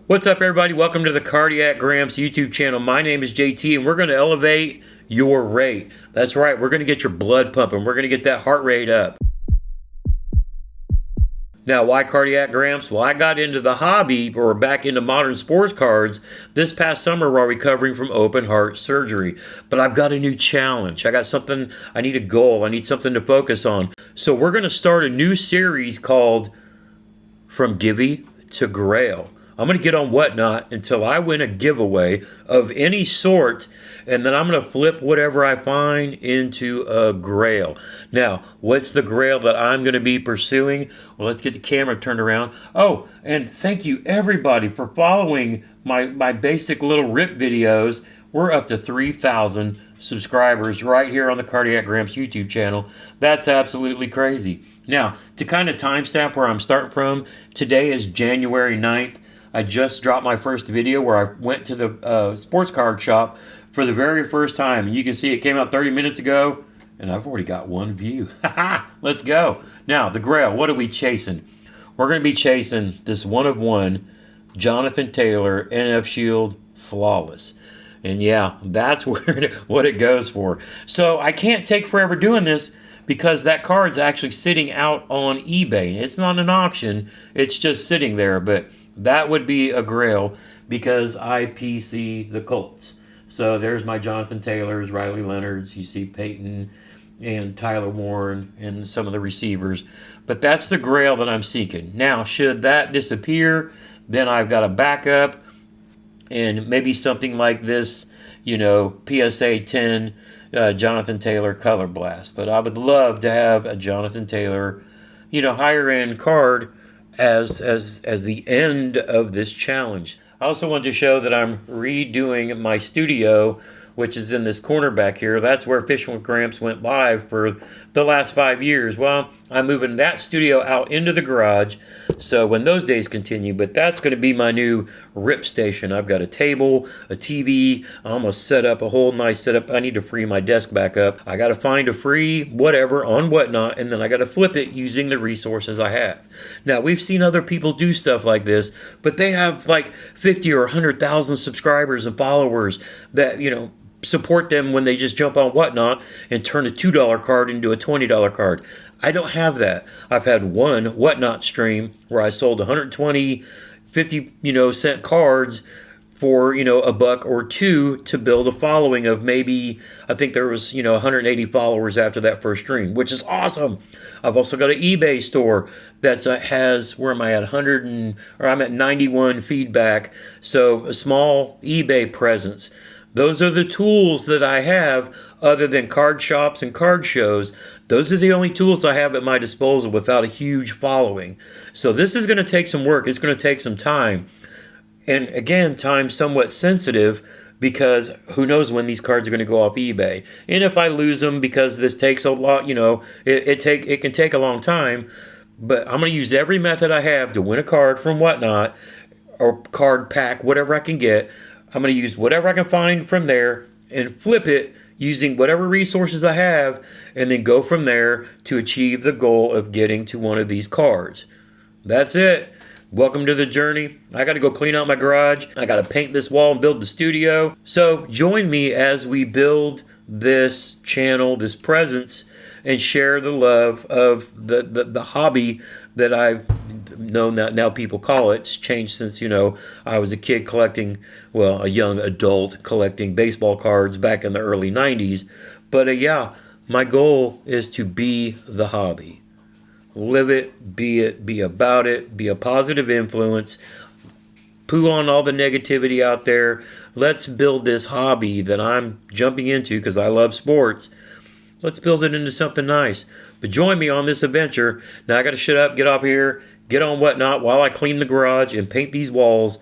What's up, everybody? Welcome to the Cardiac Gramps YouTube channel. My name is JT, and we're going to elevate your rate. That's right, we're going to get your blood pumping. We're going to get that heart rate up. Now, why cardiac gramps? Well, I got into the hobby, or back into modern sports cards, this past summer while recovering from open heart surgery. But I've got a new challenge. I got something, I need a goal. I need something to focus on. So we're going to start a new series called From GIVVY to Grail. I'm going to get on Whatnot until I win a giveaway of any sort, and then I'm going to flip whatever I find into a Grail. Now, what's the Grail that I'm going to be pursuing? Well, let's get the camera turned around. Oh, and thank you everybody for following my basic little rip videos. We're up to 3,000 subscribers right here on the Cardiac Gramps YouTube channel. That's absolutely crazy. Now, to kind of timestamp where I'm starting from, today is January 9th. I just dropped my first video where I went to the sports card shop for the very first time. And you can see it came out 30 minutes ago, and I've already got one view. Let's go. Now, the Grail, what are we chasing? We're going to be chasing this one-of-one Jonathan Taylor NF Shield Flawless. And yeah, that's what it goes for. So I can't take forever doing this because that card's actually sitting out on eBay. It's not an option. It's just sitting there, but that would be a Grail because I PC the Colts. So there's my Jonathan Taylors, Riley Leonards. You see Peyton and Tyler Warren and some of the receivers. But that's the Grail that I'm seeking. Now, should that disappear, then I've got a backup and maybe something like this, you know, PSA 10 Jonathan Taylor Color Blast. But I would love to have a Jonathan Taylor, you know, higher end card as the end of this challenge. I also want to show that I'm redoing my studio, which is in this corner back here. That's where Fishing with Gramps went live for the last 5 years. Well, I'm moving that studio out into the garage, so when those days continue, but that's going to be my new rip station. I've got a table, a TV, I almost set up a whole nice setup. I need to free my desk back up. I got to find a free whatever on Whatnot, and then I got to flip it using the resources I have. Now, we've seen other people do stuff like this, but they have like 50 or 100,000 subscribers and followers that, you know, support them when they just jump on Whatnot and turn a $2 card into a $20 card. I don't have that. I've had one Whatnot stream where I sold 120, 50, cent cards for, a buck or two to build a following of maybe, I think there was, 180 followers after that first stream, which is awesome. I've also got an eBay store that has, where am I at, I'm at 91 feedback, so a small eBay presence. Those are the tools that I have other than card shops and card shows. Those are the only tools I have at my disposal without a huge following. So this is going to take some work. It's going to take some time. And again, time somewhat sensitive because who knows when these cards are going to go off eBay. And if I lose them because this takes a lot, it can take a long time. But I'm going to use every method I have to win a card from Whatnot or card pack, whatever I can get. I'm going to use whatever I can find from there and flip it using whatever resources I have and then go from there to achieve the goal of getting to one of these cards. That's it. Welcome to the journey. I got to go clean out my garage. I got to paint this wall and build the studio. So join me as we build this channel, this presence, and share the love of the hobby that I've known that now people call it. It's changed since, I was a kid collecting, a young adult collecting baseball cards back in the early 90s. But yeah, my goal is to be the hobby. Live it, be about it, be a positive influence. Poo on all the negativity out there. Let's build this hobby that I'm jumping into because I love sports. Let's build it into something nice. But join me on this adventure. Now I got to shut up, get off here, get on Whatnot while I clean the garage and paint these walls.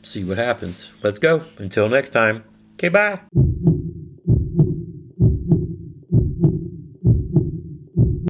See what happens. Let's go. Until next time. Okay, bye.